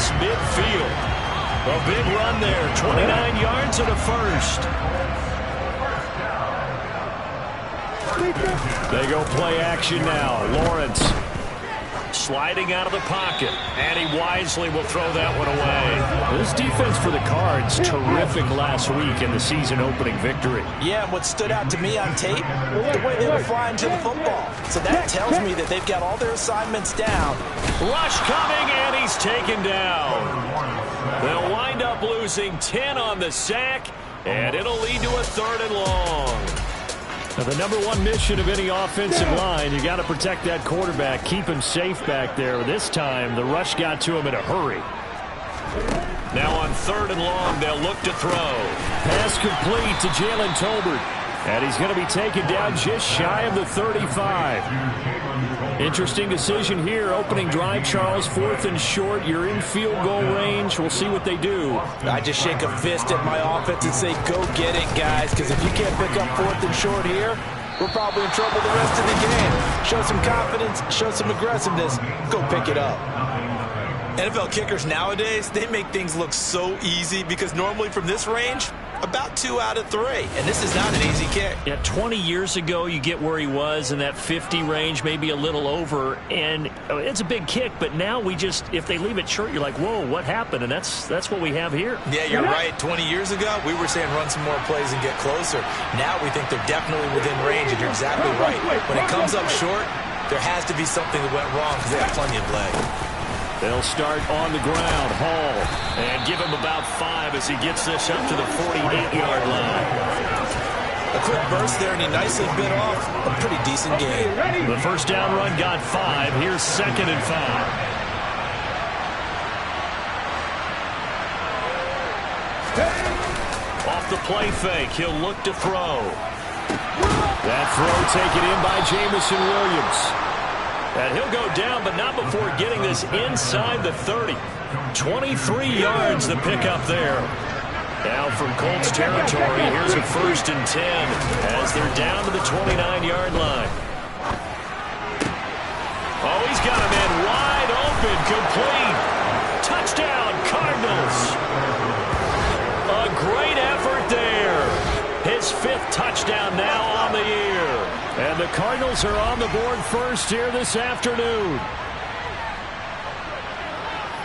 across midfield. A big run there, 29 yards and a first. They go play action now. Lawrence sliding out of the pocket, and he wisely will throw that one away. This defense for the Cards, terrific last week in the season-opening victory. Yeah, and what stood out to me on tape, the way they were flying to the football. So that tells me that they've got all their assignments down. Rush coming, and he's taken down. They'll wind up losing 10 on the sack, and it'll lead to a 3rd and long. Now, the number one mission of any offensive line, you got to protect that quarterback, keep him safe back there. This time, the rush got to him in a hurry. Now on 3rd and long, they'll look to throw. Pass complete to Jalen Tolbert. And he's going to be taken down just shy of the 35. Interesting decision here. Opening drive, Charles. 4th and short. You're in field goal range. We'll see what they do. I just shake a fist at my offense and say, go get it, guys. Because if you can't pick up 4th and short here, we're probably in trouble the rest of the game. Show some confidence. Show some aggressiveness. Go pick it up. NFL kickers nowadays, they make things look so easy because normally from this range, about 2 out of 3. And this is not an easy kick. Yeah, 20 years ago, you get where he was in that 50 range, maybe a little over. And it's a big kick, but now we just, if they leave it short, you're like, whoa, what happened? And that's what we have here. Yeah, you're right. 20 years ago, we were saying run some more plays and get closer. Now we think they're definitely within range, and you're exactly right. When it comes up short, there has to be something that went wrong because they have plenty of leg. They'll start on the ground. Hall. And give him about 5 as he gets this up to the 48-yard line. A quick burst there, and he nicely bit off a pretty decent game. The first down run got 5. Here's 2nd and 5. Off the play fake, he'll look to throw. That throw taken in by Jamison Williams. And he'll go down, but not before getting this inside the 30. 23 yards the pickup there. Now from Colts territory, here's a 1st and 10 as they're down to the 29-yard line. Oh, he's got a man wide open, complete. Touchdown, Cardinals. A great effort there. His 5th touchdown now on the year. And the Cardinals are on the board first here this afternoon.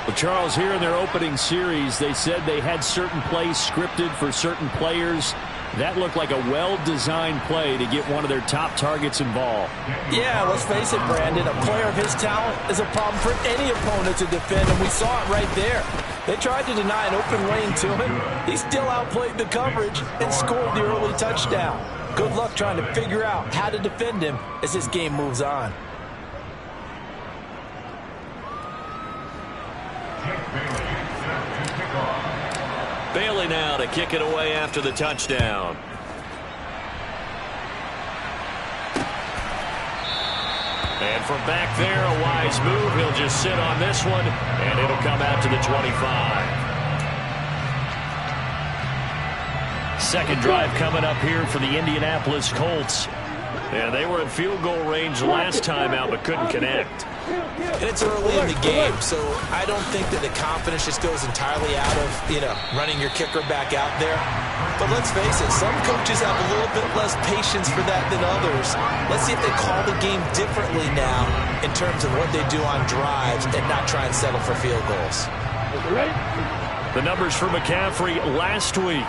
Well, Charles, here in their opening series, they said they had certain plays scripted for certain players. That looked like a well-designed play to get one of their top targets involved. Yeah, let's face it, Brandon. A player of his talent is a problem for any opponent to defend, and we saw it right there. They tried to deny an open lane to him. He still outplayed the coverage and scored the early touchdown. Good luck trying to figure out how to defend him as this game moves on. Bailey now to kick it away after the touchdown. And from back there, a wise move. He'll just sit on this one, and it'll come out to the 25. Second drive coming up here for the Indianapolis Colts. And they were in field goal range last time out, but couldn't connect. And it's early in the game, so I don't think that the confidence just goes entirely out of, running your kicker back out there. But let's face it, some coaches have a little bit less patience for that than others. Let's see if they call the game differently now in terms of what they do on drives and not try and settle for field goals. The numbers for McCaffrey last week.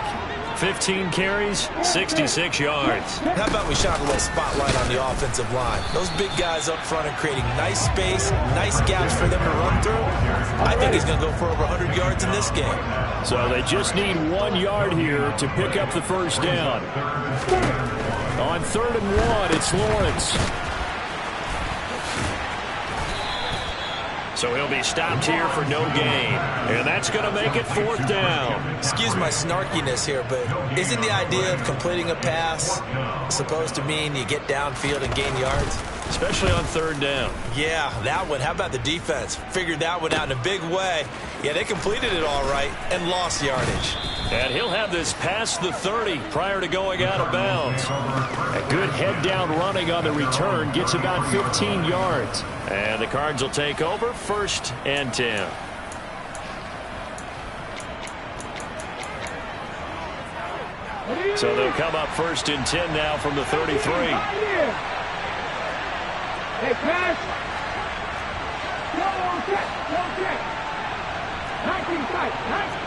15 carries, 66 yards. How about we shine a little spotlight on the offensive line? Those big guys up front are creating nice space, nice gaps for them to run through. I think he's going to go for over 100 yards in this game. So they just need 1 yard here to pick up the first down. On 3rd and 1, it's Lawrence. So he'll be stopped here for no gain. And that's going to make it 4th down. Excuse my snarkiness here, but isn't the idea of completing a pass supposed to mean you get downfield and gain yards? Especially on 3rd down. Yeah, that one. How about the defense? Figured that one out in a big way. Yeah, they completed it all right and lost yardage. And he'll have this past the 30 prior to going out of bounds. A good head-down running on the return gets about 15 yards. And the Cards will take over 1st and 10. So they'll come up 1st and 10 now from the 33. Hey, pass. Go check. 19 sight.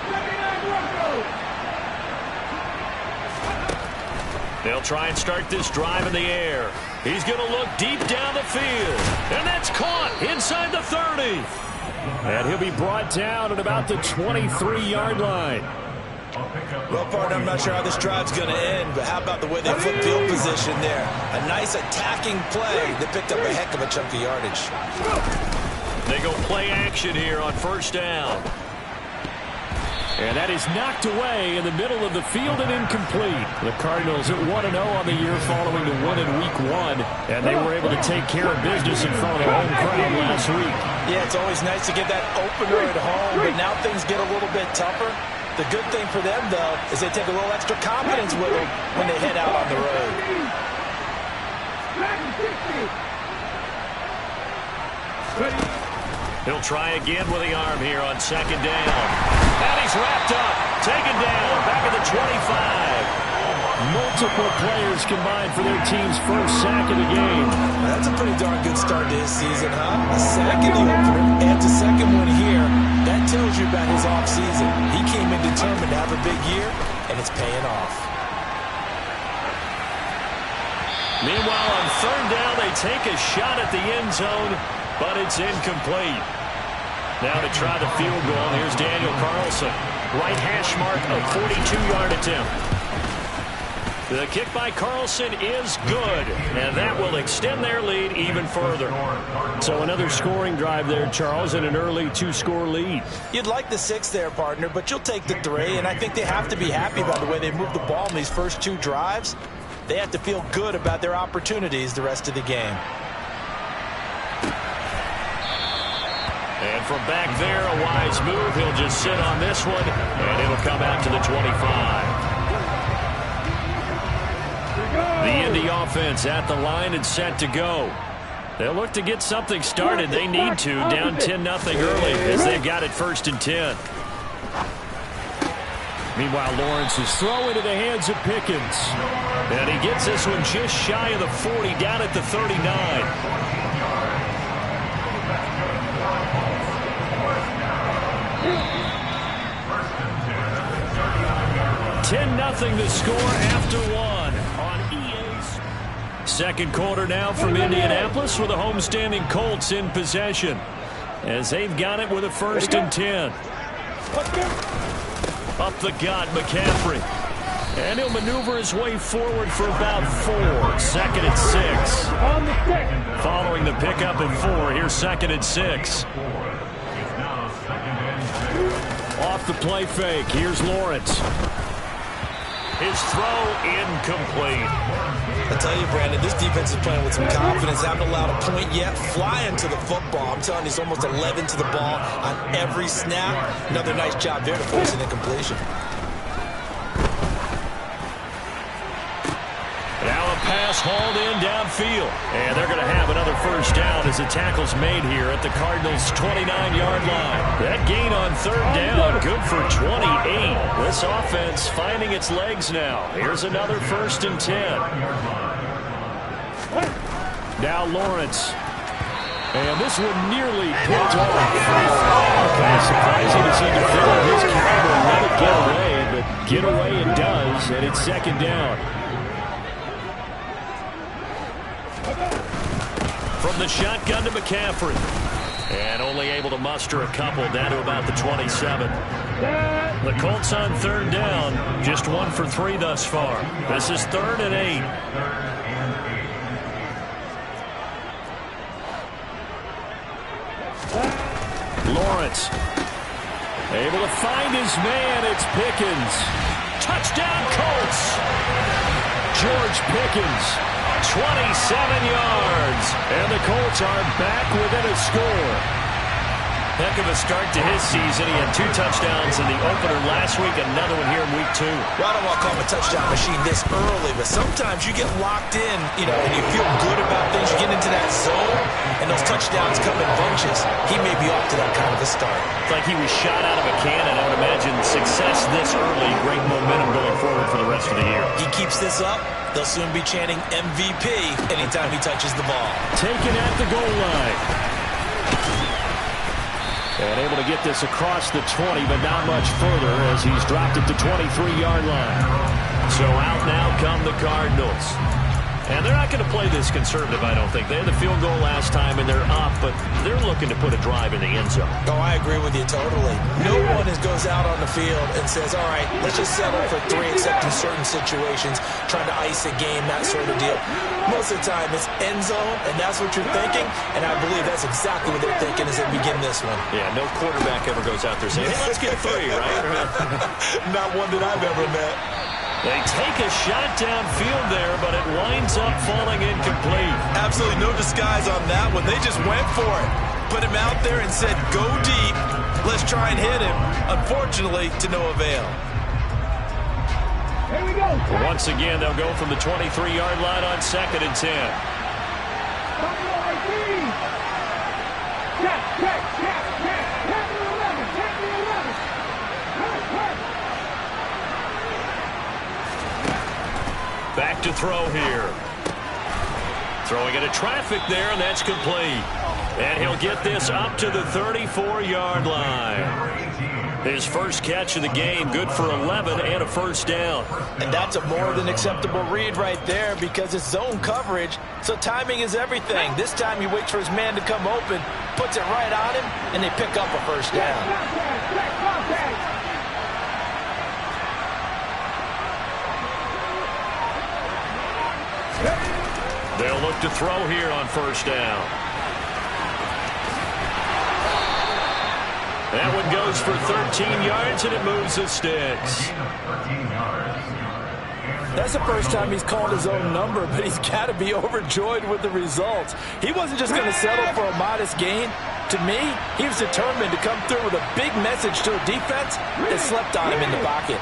79 Broncos. They'll try and start this drive in the air. He's going to look deep down the field. And that's caught inside the 30. And he'll be brought down at about the 23-yard line. Well, partner, I'm not sure how this drive's going to end, but how about the way they flip field position there? A nice attacking play that picked up a heck of a chunk of yardage. They go play action here on 1st down. And that is knocked away in the middle of the field and incomplete. The Cardinals at 1-0 on the year following the win in Week 1. And they were able to take care of business in front of their home crowd last week. Yeah, it's always nice to get that opener at home, but now things get a little bit tougher. The good thing for them, though, is they take a little extra confidence with them when they head out on the road. He'll try again with the arm here on 2nd down. And he's wrapped up. Taken down. Back at the 25. Multiple players combined for their team's first sack of the game. That's a pretty darn good start to his season, huh? A sack in the opener, and a second one here. That tells you about his offseason. He came in determined to have a big year, and it's paying off. Meanwhile, on 3rd down, they take a shot at the end zone, but it's incomplete. Now to try the field goal, here's Daniel Carlson. Right hash mark of 42-yard attempt. The kick by Carlson is good, and that will extend their lead even further. So another scoring drive there, Charles, and an early 2-score lead. You'd like the 6 there, partner, but you'll take the 3, and I think they have to be happy about the way they moved the ball in these first 2 drives. They have to feel good about their opportunities the rest of the game. And from back there, a wise move. He'll just sit on this one, and it'll come out to the 25. The Indy offense at the line and set to go. They'll look to get something started. They need to, down 10-0 early as they've got it 1st and 10. Meanwhile, Lawrence is thrown into the hands of Pickens. And he gets this one just shy of the 40, down at the 39. 10-0 the score after 1 on EA's. Second quarter now from Indianapolis with the homestanding Colts in possession as they've got it with a 1st and 10. Up the gut, McCaffrey. And he'll maneuver his way forward for about 4. 2nd and 6. Following the pickup of 4, here's 2nd and 6. Off the play fake, here's Lawrence. His throw incomplete. I tell you, Brandon, this defense is playing with some confidence. Haven't allowed a point yet. Flying to the football. I'm telling you, he's almost 11 to the ball on every snap. Another nice job there to force an incompletion. Now a pass hauled in downfield. And they're going to have another 1st down as the tackle's made here at the Cardinals' 29-yard line. That gain on 3rd down, good for 28. This offense finding its legs now. Here's another 1st and 10. Now Lawrence. And this one nearly picked off. Kind of surprising to see the defender of his caliber let it get away, but get away it does, and it's 2nd down. From the shotgun to McCaffrey. And only able to muster a couple down to about the 27. The Colts on 3rd down. Just 1 for 3 thus far. This is 3rd and 8. Lawrence. Able to find his man. It's Pickens. Touchdown Colts. George Pickens. 27 yards. And the Colts are back within a score. Heck of a start to his season. He had 2 touchdowns in the opener last week, another one here in week 2. Well, I don't want to call him a touchdown machine this early, but sometimes you get locked in, and you feel good about things. You get into that zone, and those touchdowns come in bunches. He may be off to that kind of a start. It's like he was shot out of a cannon. I would imagine success this early, great momentum going forward for the rest of the year. He keeps this up, they'll soon be chanting MVP anytime he touches the ball. Taken at the goal line. And able to get this across the 20, but not much further as he's dropped it to 23-yard line. So out now come the Cardinals. And they're not going to play this conservative, I don't think. They had the field goal last time, and they're up, but they're looking to put a drive in the end zone. Oh, I agree with you totally. No one goes out on the field and says, all right, let's just settle for 3, except in certain situations, trying to ice a game, that sort of deal. Most of the time, it's end zone, and that's what you're thinking, and I believe that's exactly what they're thinking as they begin this one. Yeah, no quarterback ever goes out there saying, hey, let's get 3, right? Not one that I've ever met. They take a shot downfield there, but it winds up falling incomplete. Absolutely no disguise on that one. They just went for it. Put him out there and said, go deep. Let's try and hit him. Unfortunately, to no avail. Here we go. Once again, they'll go from the 23-yard line on 2nd and 10. Check. Tap the 11. Tap the 11. Hurt. Back to throw here. Throwing into traffic there, and that's complete. And he'll get this up to the 34-yard line. His first catch of the game, good for 11 and a first down. And that's a more than acceptable read right there because it's zone coverage, so timing is everything. This time he waits for his man to come open, puts it right on him, and they pick up a first down. They'll look to throw here on first down. That one goes for 13 yards, and it moves the sticks. That's the first time he's called his own number, but he's got to be overjoyed with the results. He wasn't just going to settle for a modest gain. To me, he was determined to come through with a big message to a defense that slept on him in the pocket.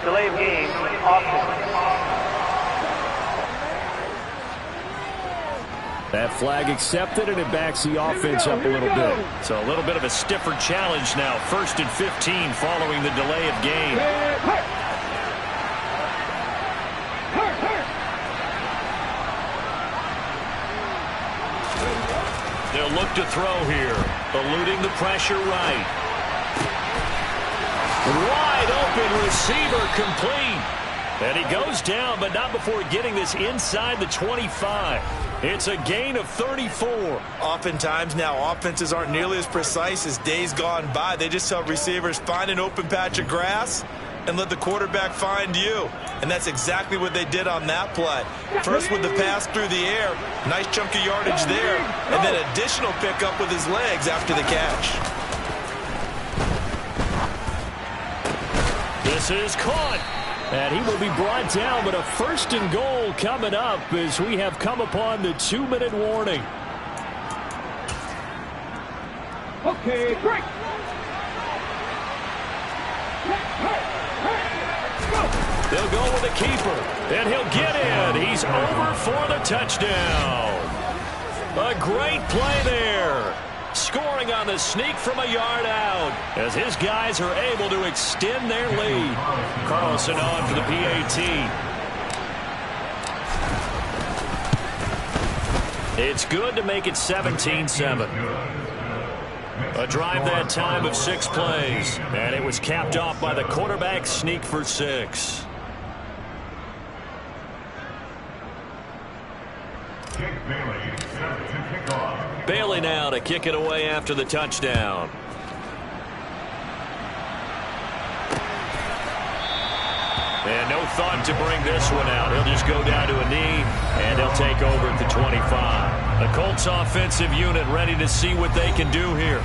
Delay of game, offense. That flag accepted, and it backs the offense up a little bit. So a little bit of a stiffer challenge now. 1st and 15 following the delay of game. They'll look to throw here. Eluding the pressure right. Wide open receiver complete. And he goes down, but not before getting this inside the 25. It's a gain of 34. Oftentimes now, offenses aren't nearly as precise as days gone by. They just tell receivers, find an open patch of grass and let the quarterback find you. And that's exactly what they did on that play. First with the pass through the air, nice chunk of yardage there, and then additional pickup with his legs after the catch. This is caught. And he will be brought down, but a 1st and goal coming up as we have come upon the 2-minute warning. Okay, break. They'll go with the keeper, and he'll get in. He's over for the touchdown. A great play there. Scoring on the sneak from a yard out as his guys are able to extend their lead. Carlson on for the PAT. It's good to make it 17-7. A drive that time of 6 plays, and it was capped off by the quarterback sneak for 6. Bailey now to kick it away after the touchdown. And no thought to bring this one out. He'll just go down to a knee, and he'll take over at the 25. The Colts offensive unit ready to see what they can do here.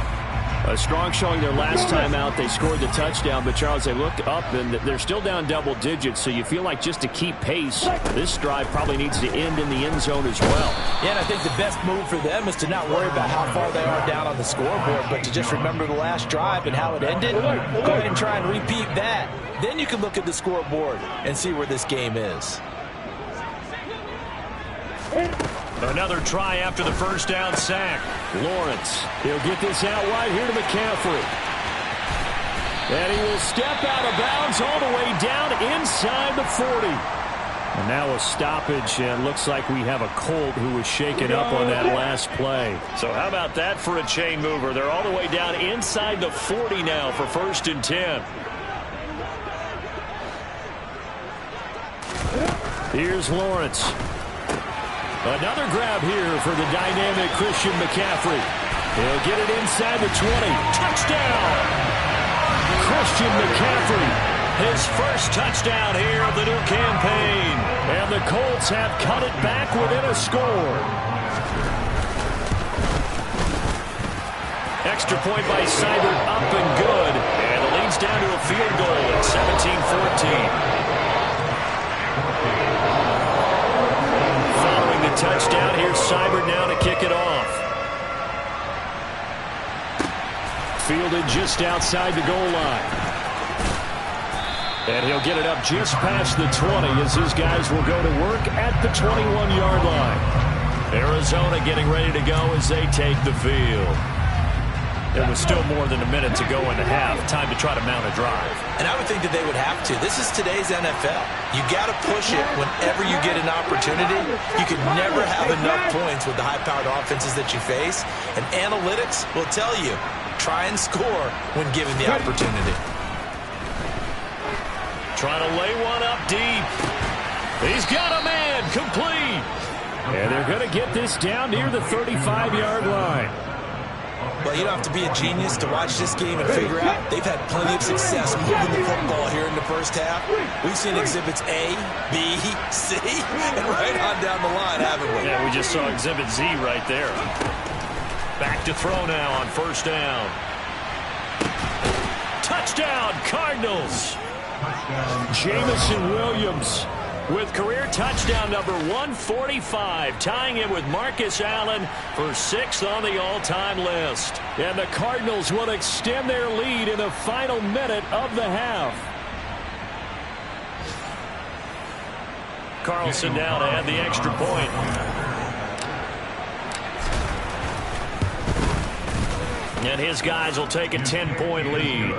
A strong showing their last time out. They scored the touchdown, but Charles, they look up and they're still down double digits, so you feel like just to keep pace, this drive probably needs to end in the end zone as well. Yeah, and I think the best move for them is to not worry about how far they are down on the scoreboard, but to just remember the last drive and how it ended. Go ahead and try and repeat that. Then you can look at the scoreboard and see where this game is. Another try after the first down sack. Lawrence, he'll get this out wide here to McCaffrey. And he will step out of bounds all the way down inside the 40. And now a stoppage, and looks like we have a Colt who was shaken up on that last play. So how about that for a chain mover? They're all the way down inside the 40 now for 1st and 10. Here's Lawrence. Another grab here for the dynamic Christian McCaffrey. He'll get it inside the 20. Touchdown! Christian McCaffrey. His first touchdown here of the new campaign. And the Colts have cut it back within a score. Extra point by Seibert, up and good. And it leads down to a field goal at 17-14. Touchdown. Here's Seibert now to kick it off. Fielded just outside the goal line. And he'll get it up just past the 20 as his guys will go to work at the 21-yard line. Arizona getting ready to go as they take the field. There was still more than a minute to go in the half. Time to try to mount a drive. And I would think that they would have to. This is today's NFL. You got to push it whenever you get an opportunity. You can never have enough points with the high-powered offenses that you face. And analytics will tell you, try and score when given the opportunity. Trying to lay one up deep. He's got a man, complete. And they're going to get this down near the 35-yard line. Well, you don't have to be a genius to watch this game and figure out they've had plenty of success moving the football here in the first half. We've seen exhibits A, B, C, and right on down the line, haven't we? Yeah, we just saw exhibit Z right there. Back to throw now on 1st down. Touchdown, Cardinals. Jamison Williams with career touchdown number 145, tying it with Marcus Allen for 6th on the all-time list. And the Cardinals will extend their lead in the final minute of the half. Carlson now to add the extra point. And his guys will take a 10-point lead.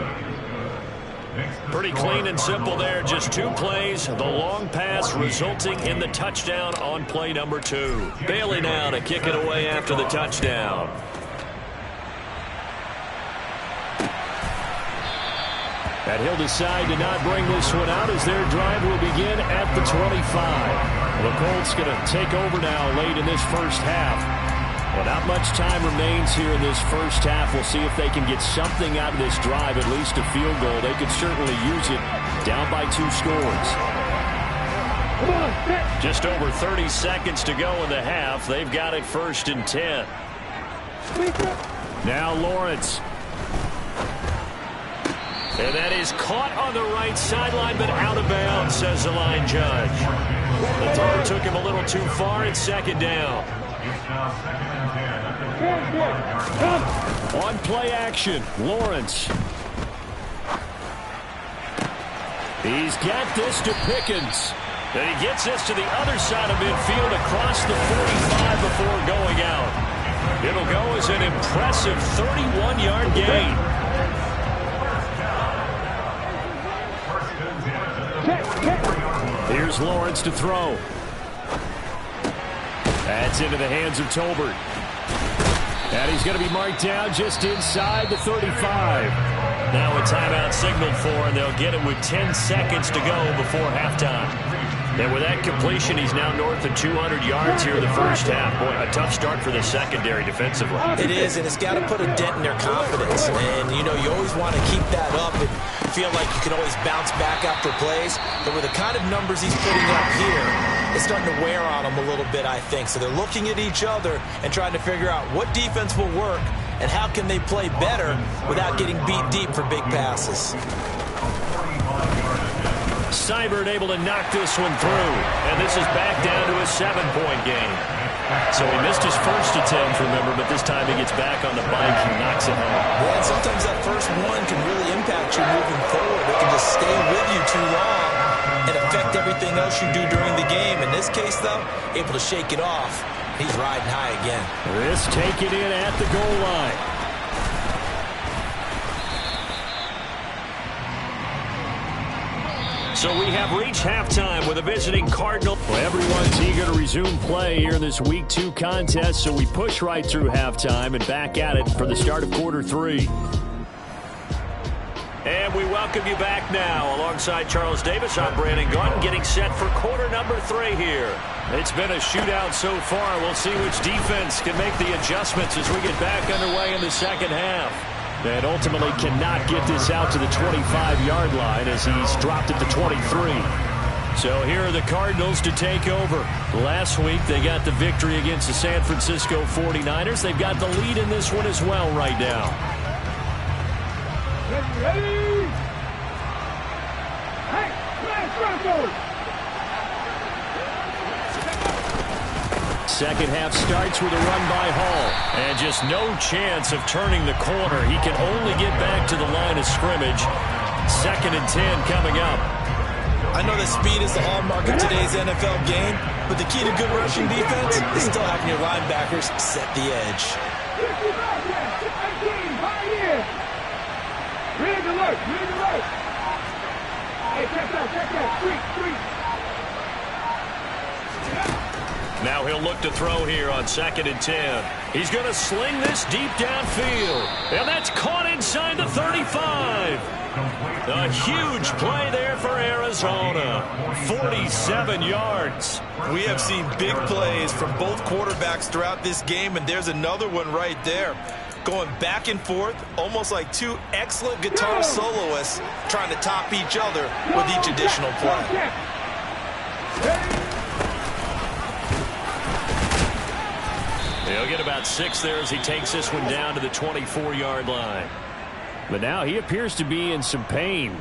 Pretty clean and simple there. Just 2 plays. The long pass resulting in the touchdown on play number 2. Bailey now to kick it away after the touchdown. And he'll decide to not bring this one out as their drive will begin at the 25. The Colts going to take over now late in this first half. Well, not much time remains here in this first half. We'll see if they can get something out of this drive, at least a field goal. They could certainly use it down by 2 scores. Just over 30 seconds to go in the half. They've got it 1st and 10. Now Lawrence. And that is caught on the right sideline, but out of bounds, says the line judge. The throw took him a little too far. It's 2nd down. On play action, Lawrence. He's got this to Pickens. And he gets this to the other side of midfield across the 45 before going out. It'll go as an impressive 31-yard gain. Here's Lawrence to throw. That's into the hands of Tolbert. And he's going to be marked down just inside the 35. Now a timeout signaled for, and they'll get it with 10 seconds to go before halftime. And with that completion, he's now north of 200 yards here in the first half. Boy, a tough start for the secondary defensively. It is, and it's got to put a dent in their confidence. And, you know, you always want to keep that up and feel like you can always bounce back after plays. But with the kind of numbers he's putting up here, it's starting to wear on them a little bit, I think. So they're looking at each other and trying to figure out what defense will work and how can they play better without getting beat deep for big passes. Seibert able to knock this one through, and this is back down to a 7-point game. So he missed his first attempt, remember, but this time he gets back on the bike and knocks it home. Yeah, and sometimes that first one can really impact you moving forward. It can just stay with you too long and affect everything else you do during the game. In this case, though, able to shake it off. He's riding high again. This take it in at the goal line. So we have reached halftime with a visiting Cardinal. Well, everyone's eager to resume play here in this Week 2 contest, so we push right through halftime and back at it for the start of quarter 3. And we welcome you back now. Alongside Charles Davis, I'm Brandon Gunn, getting set for quarter number 3 here. It's been a shootout so far. We'll see which defense can make the adjustments as we get back underway in the second half. And ultimately cannot get this out to the 25-yard line as he's dropped it to 23. So here are the Cardinals to take over. Last week they got the victory against the San Francisco 49ers. They've got the lead in this one as well right now. Ready? Hey, Flash Broncos! Second half starts with a run by Hall. And just no chance of turning the corner. He can only get back to the line of scrimmage. 2nd and 10 coming up. I know that speed is the hallmark of today's NFL game, but the key to good rushing defense is still having your linebackers set the edge. Rig alert, rig alert. Hey, check that, street. Now he'll look to throw here on 2nd and 10. He's going to sling this deep downfield. And that's caught inside the 35. A huge play there for Arizona. 47 yards. We have seen big plays from both quarterbacks throughout this game, and there's another one right there. Going back and forth, almost like two excellent guitar soloists trying to top each other with each additional play. He'll get about 6 there as he takes this one down to the 24-yard line. But now he appears to be in some pain.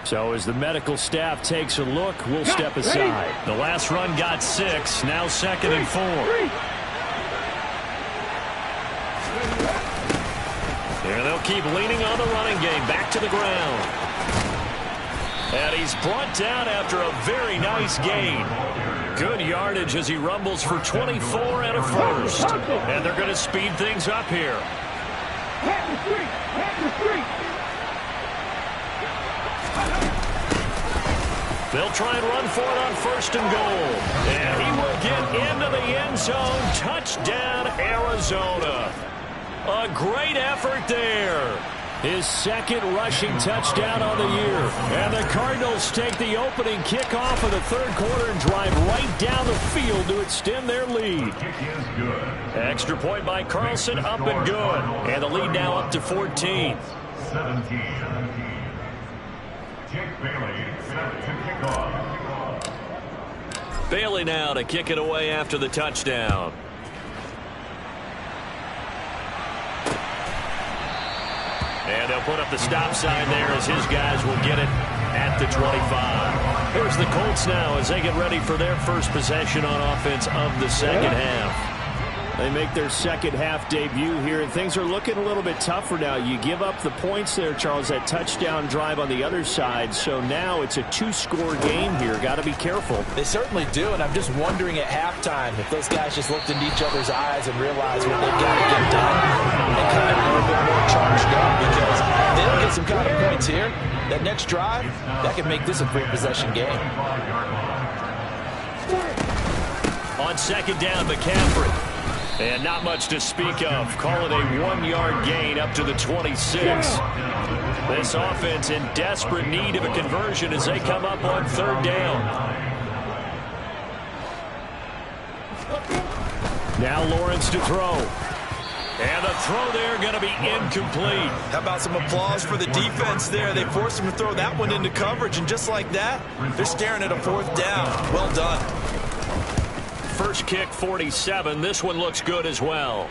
So as the medical staff takes a look, we'll step aside. The last run got 6, now 2nd and 4. Here they'll keep leaning on the running game, back to the ground. And he's brought down after a very nice gain. Good yardage as he rumbles for 24 and a first. And they're going to speed things up here. They'll try and run for it on 1st and goal. And he will get into the end zone. Touchdown, Arizona. A great effort there. His 2nd rushing touchdown on the year. And the Cardinals take the opening kickoff of the 3rd quarter and drive right down the field to extend their lead. Extra point by Carlson, up and good. And the lead now up to 14. 17. Jake Bailey set to kick off. Bailey now to kick it away after the touchdown. And they'll put up the stop sign there as his guys will get it at the 25. Here's the Colts now as they get ready for their first possession on offense of the second half. They make their second half debut here, and things are looking a little bit tougher now. You give up the points there, Charles, that touchdown drive on the other side. So now it's a 2-score game here. Got to be careful. They certainly do, and I'm just wondering at halftime if those guys just looked into each other's eyes and realized what they've got to get done and kind of a little bit more charged up, because if they don't get some kind of points here, that next drive, that could make this a 3-possession game. On 2nd down, McCaffrey. And not much to speak of. Call it a 1-yard gain up to the 26. This offense in desperate need of a conversion as they come up on 3rd down. Now Lawrence to throw. And the throw there going to be incomplete. How about some applause for the defense there? They forced him to throw that one into coverage, and just like that, they're staring at a 4th down. Well done. Cardinals kick 47. This one looks good as well.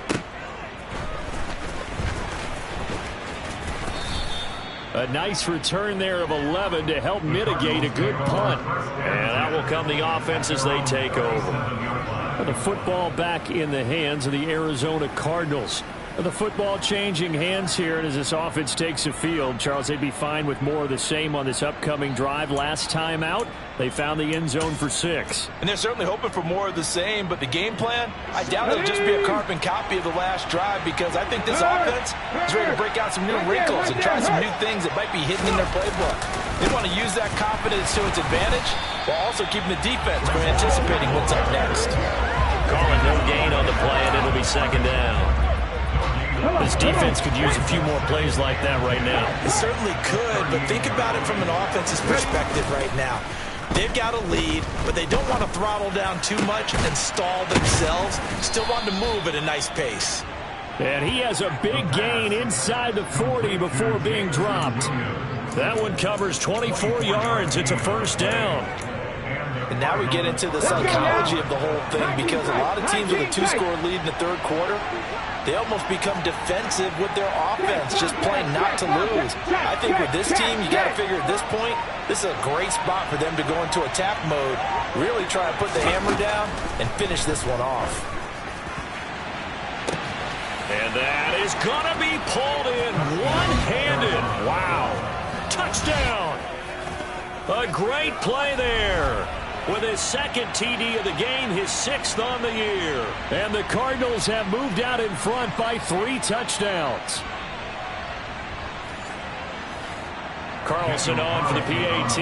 A nice return there of 11 to help mitigate a good punt. And that will come the offense as they take over. The football back in the hands of the Arizona Cardinals. The football changing hands here, and as this offense takes the field, Charles, they'd be fine with more of the same on this upcoming drive. Last time out, they found the end zone for 6. And they're certainly hoping for more of the same, but the game plan, I doubt it'll just be a carbon copy of the last drive, because I think this offense is ready to break out some new wrinkles and try some new things that might be hidden in their playbook. They want to use that confidence to its advantage while also keeping the defense from anticipating what's up next. Calling no gain on the play, and it'll be second down. This defense could use a few more plays like that right now. It certainly could, but think about it from an offense's perspective right now. They've got a lead, but they don't want to throttle down too much and stall themselves. Still want to move at a nice pace. And he has a big gain inside the 40 before being dropped. That one covers 24 yards. It's a first down. And now we get into the psychology of the whole thing, because a lot of teams with a 2-score lead in the third quarter, they almost become defensive with their offense, just playing not to lose. I think with this team, you got to figure at this point, this is a great spot for them to go into attack mode, really try and put the hammer down and finish this one off. And that is going to be pulled in one-handed. Wow. Touchdown. A great play there. With his second TD of the game, his 6th on the year. And the Cardinals have moved out in front by 3 touchdowns. Carlson on for the PAT.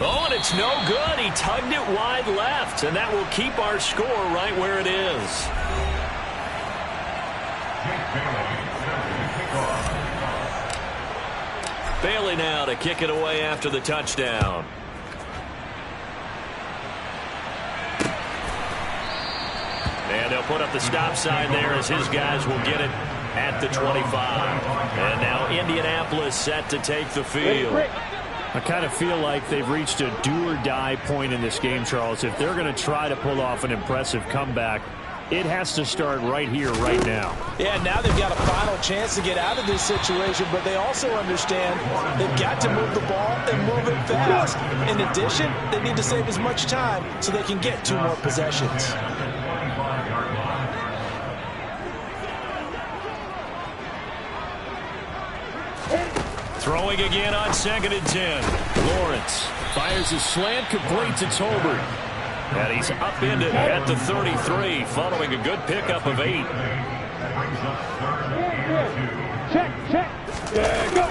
Oh, and it's no good. He tugged it wide left, and that will keep our score right where it is. Bailey now to kick it away after the touchdown. And they'll put up the stop sign there as his guys will get it at the 25. And now Indianapolis set to take the field. I kind of feel like they've reached a do-or-die point in this game, Charles. If they're going to try to pull off an impressive comeback, it has to start right here, right now. Yeah, now they've got a final chance to get out of this situation, but they also understand they've got to move the ball and move it fast. In addition, they need to save as much time so they can get 2 more possessions. Throwing again on 2nd and 10. Lawrence fires a slant, completes it to Tolbert. And he's upended at the 33 following a good pickup of 8. Check. Go.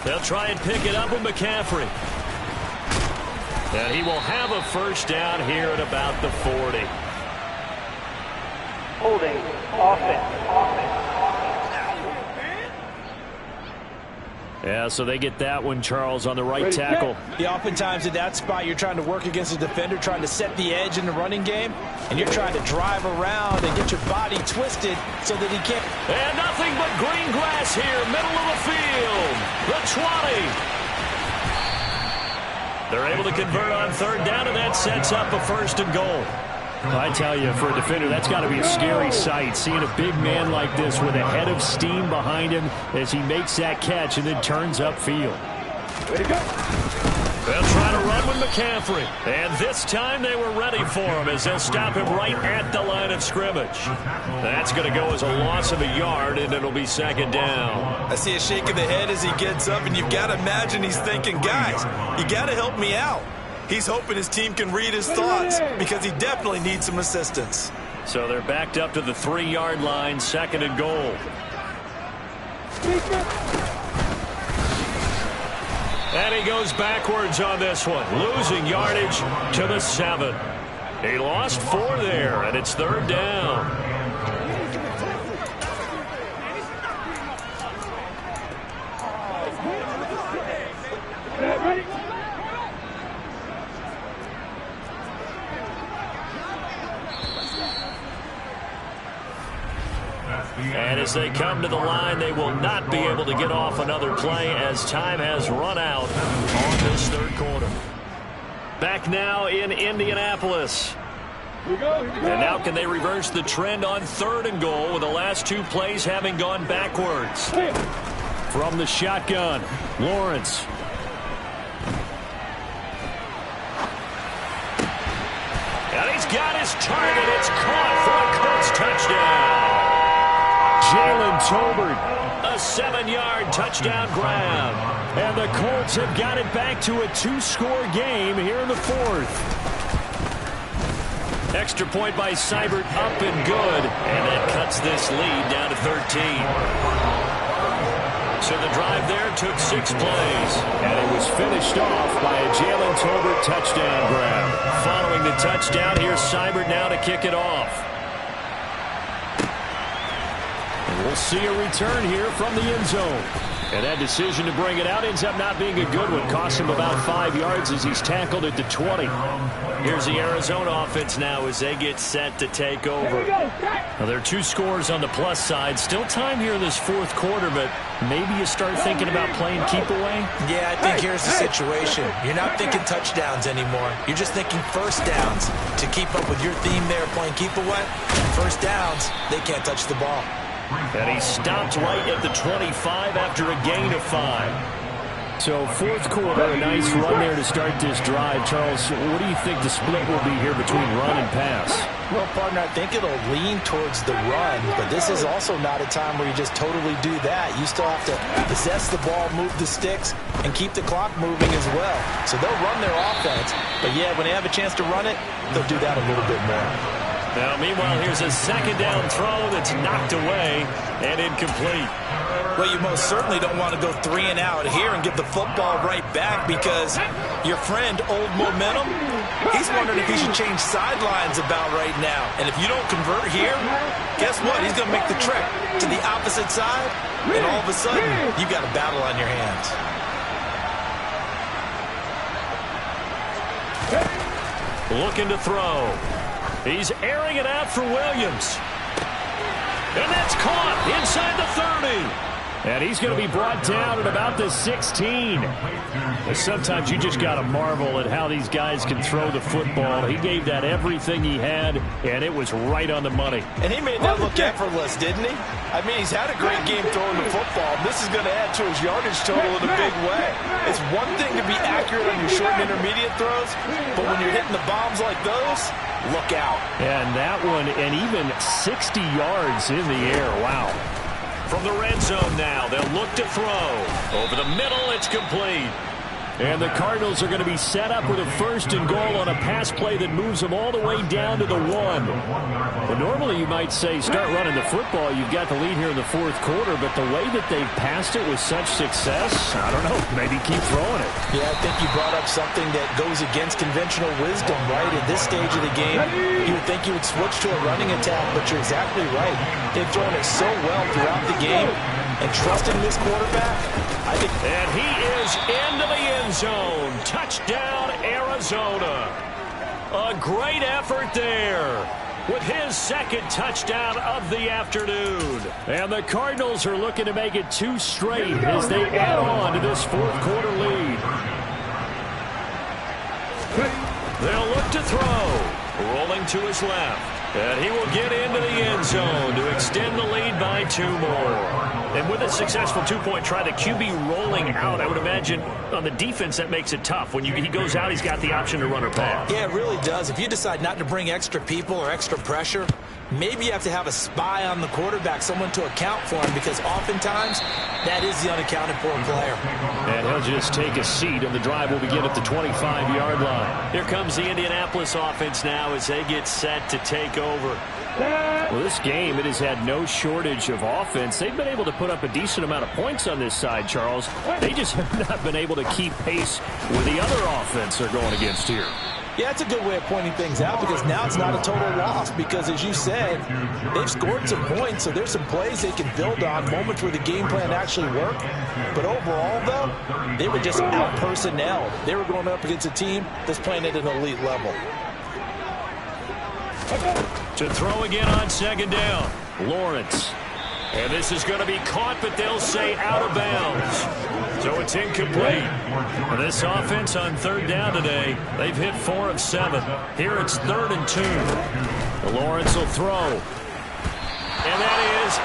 They'll try and pick it up with McCaffrey. And he will have a first down here at about the 40. Holding. Offense. Yeah, so they get that one, Charles, on the right tackle. Yeah, oftentimes in that spot, you're trying to work against a defender, trying to set the edge in the running game, and you're trying to drive around and get your body twisted so that he can't. And nothing but green grass here, middle of the field. The 20. They're able to convert on 3rd down, and that sets up a 1st and goal. I tell you, for a defender, that's got to be a scary sight, seeing a big man like this with a head of steam behind him as he makes that catch and then turns upfield. Way to go. They'll try to run with McCaffrey. And this time they were ready for him as they'll stop him right at the line of scrimmage. That's going to go as a loss of a yard, and it'll be 2nd down. I see a shake of the head as he gets up, and you've got to imagine he's thinking, guys, you got to help me out. He's hoping his team can read his thoughts because he definitely needs some assistance. So they're backed up to the 3-yard line, 2nd and goal. And he goes backwards on this one, losing yardage to the 7. He lost 4 there, and it's 3rd down. Ready? And as they come to the line, they will not be able to get off another play as time has run out on this third quarter. Back now in Indianapolis. And now can they reverse the trend on 3rd and goal with the last 2 plays having gone backwards? From the shotgun, Lawrence. And he's got his target. It's caught for a Colts touchdown. Jalen Tolbert. A 7-yard touchdown grab. And the Colts have got it back to a 2-score game here in the 4th. Extra point by Seibert, up and good. And that cuts this lead down to 13. So the drive there took 6 plays. And it was finished off by a Jalen Tolbert touchdown grab. Following the touchdown, here's Seibert now to kick it off. And we'll see a return here from the end zone. And that decision to bring it out ends up not being a good one. Cost him about 5 yards as he's tackled at the 20. Here's the Arizona offense now as they get set to take over. Now, there are 2 scores on the plus side. Still time here in this 4th quarter, but maybe you start thinking about playing keep away? Yeah, I think here's the situation. You're not thinking touchdowns anymore. You're just thinking first downs. To keep up with your theme there, playing keep away, first downs, they can't touch the ball. And he stopped right at the 25 after a gain of 5. So 4th quarter, a nice run there to start this drive. Charles, what do you think the split will be here between run and pass? Well, partner, I think it'll lean towards the run, but this is also not a time where you just totally do that. You still have to possess the ball, move the sticks, and keep the clock moving as well. So they'll run their offense, but yeah, when they have a chance to run it, they'll do that a little bit more. Now, meanwhile, here's a 2nd down throw that's knocked away and incomplete. Well, you most certainly don't want to go 3 and out here and give the football right back because your friend, Old Momentum, he's wondering if he should change sidelines about right now. And if you don't convert here, guess what? He's going to make the trek to the opposite side, and all of a sudden, you've got a battle on your hands. Looking to throw. He's airing it out for Williams. And that's caught inside the 30. And he's going to be brought down at about the 16. Sometimes you just got to marvel at how these guys can throw the football. He gave that everything he had, and it was right on the money. And he made that look effortless, didn't he? I mean, he's had a great game throwing the football. This is going to add to his yardage total in a big way. It's one thing to be accurate on your short and intermediate throws, but when you're hitting the bombs like those, look out. And that one, and even 60 yards in the air. Wow. From the red zone now, they'll look to throw. Over the middle, it's complete. And the Cardinals are going to be set up with a 1st and goal on a pass play that moves them all the way down to the 1. Well, normally you might say start running the football. You've got the lead here in the 4th quarter, but the way that they've passed it with such success, I don't know, maybe keep throwing it. Yeah, I think you brought up something that goes against conventional wisdom, right? At this stage of the game, you would think you would switch to a running attack, but you're exactly right. They've thrown it so well throughout the game, and trusting this quarterback, I think. And he is into the end zone. Touchdown, Arizona. A great effort there with his 2nd touchdown of the afternoon. And the Cardinals are looking to make it 2 straight as they add on to this 4th quarter lead. They'll look to throw. Rolling to his left. And he will get into the end zone to extend the lead by 2 more. And with a successful 2-point try, the QB rolling out, I would imagine on the defense that makes it tough. When he goes out, he's got the option to run or pass. Yeah, it really does. If you decide not to bring extra people or extra pressure, maybe you have to have a spy on the quarterback, someone to account for him, because oftentimes that is the unaccounted for player. And he'll just take a seat, and the drive will begin at the 25-yard line. Here comes the Indianapolis offense now as they get set to take over. Well, this game, it has had no shortage of offense. They've been able to put up a decent amount of points on this side, Charles. They just have not been able to keep pace with the other offense they're going against here. Yeah, it's a good way of pointing things out because now it's not a total loss because, as you said, they've scored some points, so there's some plays they can build on, moments where the game plan actually worked. But overall, though, they were just out-personnelled. They were going up against a team that's playing at an elite level. To throw again on 2nd down. Lawrence. And this is going to be caught, but they'll say out of bounds. So it's incomplete. And this offense on third down today, they've hit 4 of 7. Here it's 3rd and 2. Lawrence will throw. And that is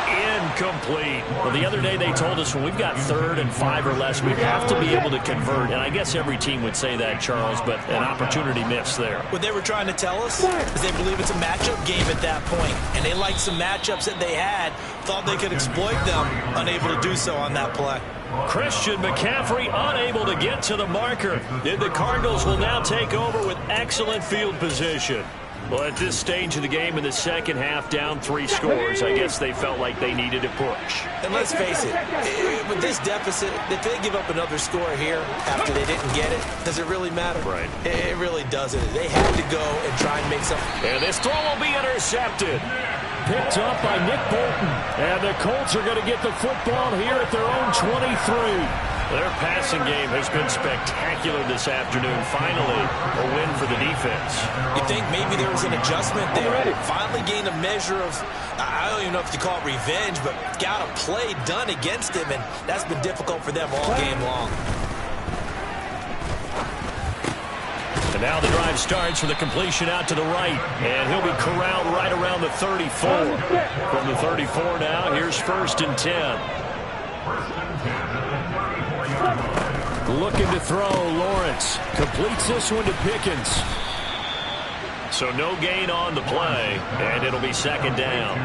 incomplete. Well, the other day they told us when we've got 3rd and 5 or less, we have to be able to convert. And I guess every team would say that, Charles, but an opportunity missed there. What they were trying to tell us is they believe it's a matchup game at that point. And they liked some matchups that they had, thought they could exploit them, unable to do so on that play. Christian McCaffrey unable to get to the marker. And the Cardinals will now take over with excellent field position. Well, at this stage of the game in the second half, down 3 scores, I guess they felt like they needed to push. And let's face it, with this deficit, if they give up another score here after they didn't get it, does it really matter? Right. It really doesn't. They had to go and try and make something. And this throw will be intercepted. Picked up by Nick Bolton. And the Colts are going to get the football here at their own 23. Their passing game has been spectacular this afternoon. Finally, a win for the defense. You think maybe there was an adjustment there? Finally gained a measure of, I don't even know if you call it revenge, but got a play done against him, and that's been difficult for them all game long. And now the drive starts with a completion out to the right. And he'll be corralled right around the 34. From the 34 now, here's 1st and 10. Looking to throw, Lawrence completes this one to Pickens. So no gain on the play, and it'll be 2nd down.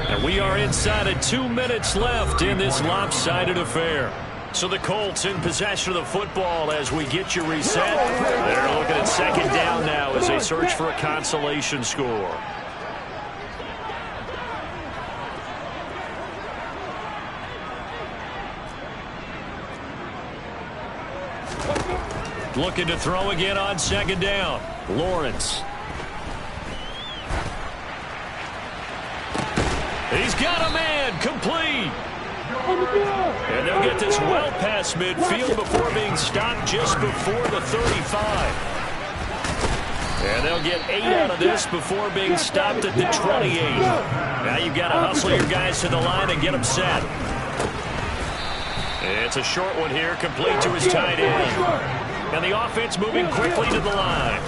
And we are inside of 2 minutes left in this lopsided affair. So the Colts in possession of the football as we get you reset. They're looking at 2nd down now as they search for a consolation score. Looking to throw again on 2nd down. Lawrence. He's got a man. Complete. And they'll get this well past midfield before being stopped just before the 35. And they'll get 8 out of this before being stopped at the 28. Now you've got to hustle your guys to the line and get them set. It's a short one here, complete to his tight end. And the offense moving quickly to the line.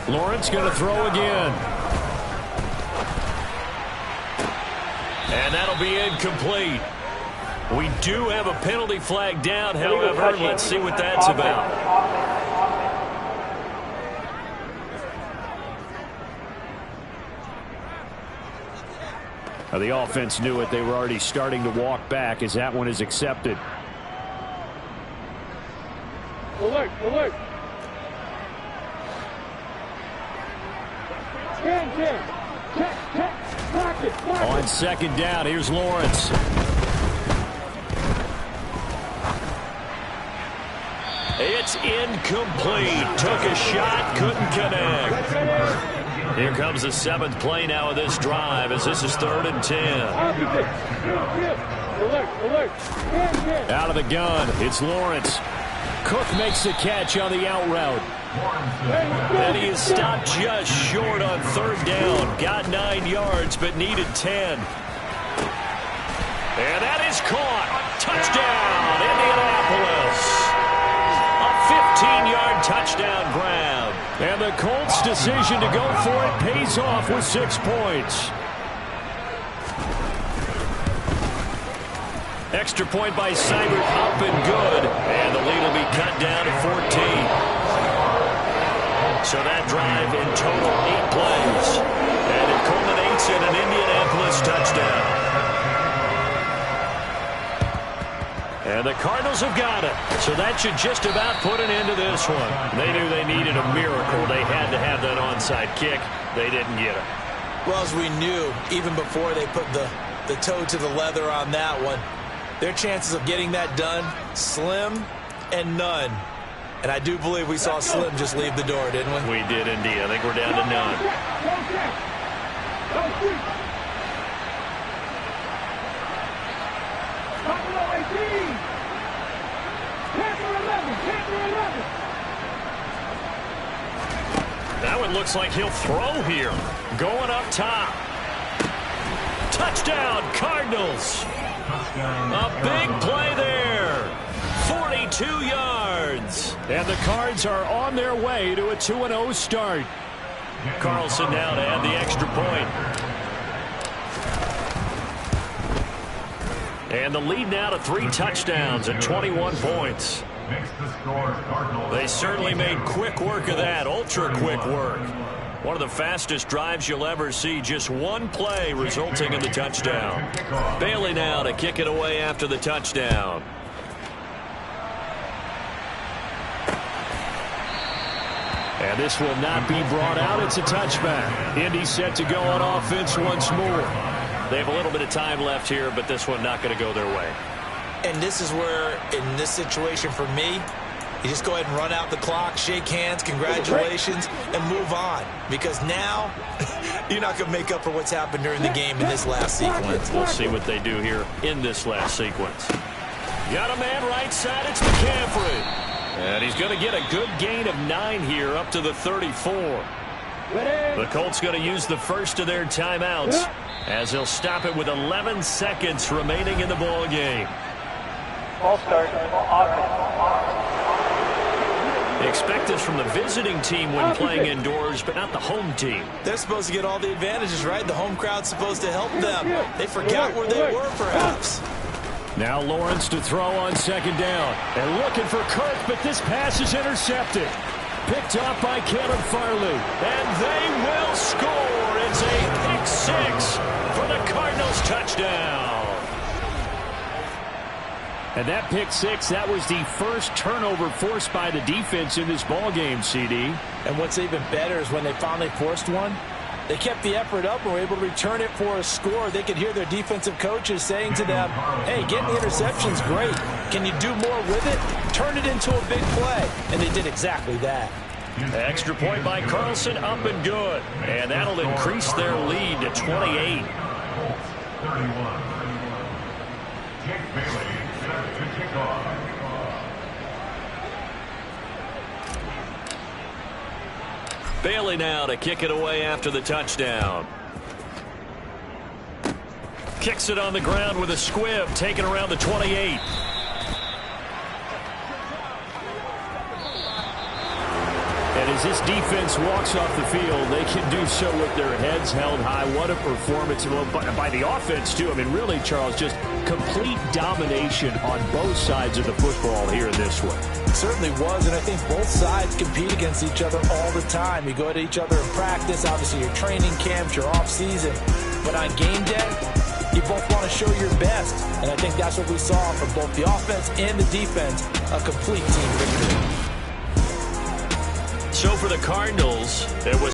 Lawrence going to throw again. And that'll be incomplete. We do have a penalty flag down, however. Let's see what that's about. The offense knew it. They were already starting to walk back as that one is accepted. Alert, alert. 10, 10. Check. Pocket. On 2nd down, here's Lawrence. It's incomplete. Took a shot, couldn't connect. Here comes the 7th play now of this drive as this is 3rd and 10. Alert. 10. Out of the gun, it's Lawrence. Cook makes the catch on the out route. And he is stopped just short on 3rd down. Got 9 yards, but needed 10. And that is caught. Touchdown, Indianapolis. A 15-yard touchdown grab. And the Colts' decision to go for it pays off with 6 points. Extra point by Seibert, up and good. And the lead will be cut down to 14. So that drive in total 8 plays. And it culminates in an Indianapolis touchdown. And the Cardinals have got it. So that should just about put an end to this one. They knew they needed a miracle. They had to have that onside kick. They didn't get it. Well, as we knew, even before they put the toe to the leather on that one, their chances of getting that done, slim and none. And I do believe we saw Slim just leave the door, didn't we? We did indeed. I think we're down to none. Now it looks like he'll throw here. Going up top. Touchdown, Cardinals. A big play there. 42 yards. And the Cards are on their way to a 2-0 start. Carlson now to add the extra point. And the lead now to 3 touchdowns at 21 points. They certainly made quick work of that, ultra quick work. One of the fastest drives you'll ever see, just one play resulting in the touchdown. Bailey now to kick it away after the touchdown. And this will not be brought out. It's a touchback. Indy set to go on offense once more. They have a little bit of time left here, but this one not going to go their way. And this is where, in this situation for me, you just go ahead and run out the clock, shake hands, congratulations, and move on. Because now, you're not going to make up for what's happened during the game in this last sequence. We'll see what they do here in this last sequence. Got a man right side, it's McCaffrey. And he's going to get a good gain of 9 here up to the 34. The Colts going to use the first of their timeouts as they'll stop it with 11 seconds remaining in the ball game. Ball start, offense. Expect this from the visiting team when playing indoors, but not the home team. They're supposed to get all the advantages, right? The home crowd's supposed to help them. They forgot where they were, perhaps. Now Lawrence to throw on second down. And looking for Kirk, but this pass is intercepted. Picked off by Caleb Farley. And they will score. It's a pick 6 for the Cardinals touchdown. And that pick 6, that was the first turnover forced by the defense in this ballgame, CD. And what's even better is when they finally forced one, they kept the effort up and were able to return it for a score. They could hear their defensive coaches saying to them, hey, getting the interception's great. Can you do more with it? Turn it into a big play. And they did exactly that. Extra point by Carlson, up and good. And that'll increase their lead to 28. 31. Jake Bailey set to kick off. Bailey now to kick it away after the touchdown. Kicks it on the ground with a squib, taken around the 28. And as this defense walks off the field, they can do so with their heads held high. What a performance by the offense, too. I mean, really, Charles, just complete domination on both sides of the football here in this one. It certainly was, and I think both sides compete against each other all the time. You go at each other in practice, obviously your training camps, your off-season. But on game day, you both want to show your best. And I think that's what we saw from both the offense and the defense, a complete team victory. So for the Cardinals, it was